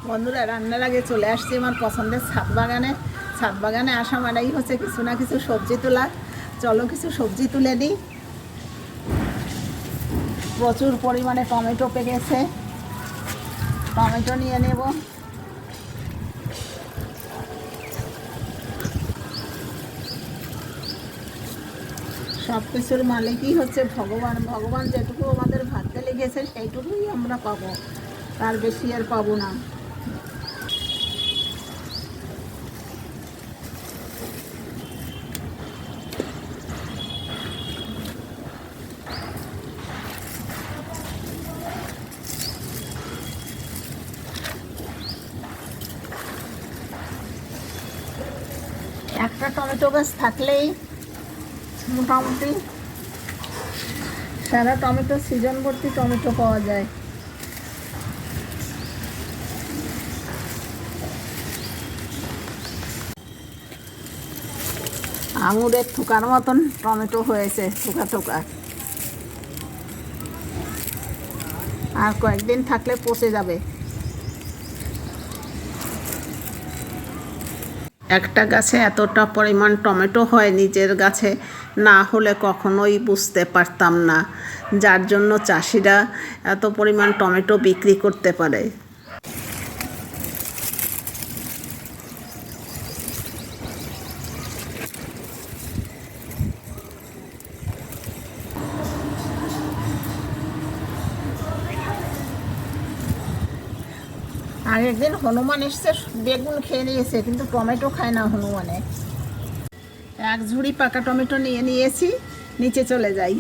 বন্ধুরা, রান্নার আগে চলে আসছি আমার পছন্দের ছাদ বাগানে। ছাদ বাগানে আসা মানেই হচ্ছে কিছু না কিছু সবজি তোলা। চলো কিছু সবজি তুলে নিই। প্রচুর পরিমাণে টমেটো পেকেছে, টমেটো নিয়ে নেব। সব কিছুর মালিকই হচ্ছে ভগবান। ভগবান যেটুকু আমাদের ভাগ্যে লেগেছে সেইটুকুই আমরা পাবো, তার বেশি আর পাবো না। একটা টমেটো গাছ থাকলেই মোটামুটি সারা টমেটো সিজন ভর্তি টমেটো পাওয়া যায়। আঙুরের থোকার মতন টমেটো হয়েছে, থোকা থোকা। আর কয়েকদিন থাকলে পচে যাবে। একটা গাছে এতটা পরিমাণ টমেটো হয়, নিজের গাছে না হলে কখনোই বুঝতে পারতাম না, যার জন্য চাষিরা এত পরিমাণ টমেটো বিক্রি করতে পারে। আর একদিন হনুমান এসছে, বেগুন খেয়ে নিয়েছে, কিন্তু টমেটো খায় না হনুমানে। এক ঝুড়ি পাকা টমেটো নিয়ে নিয়েছি, নিচে চলে যাই।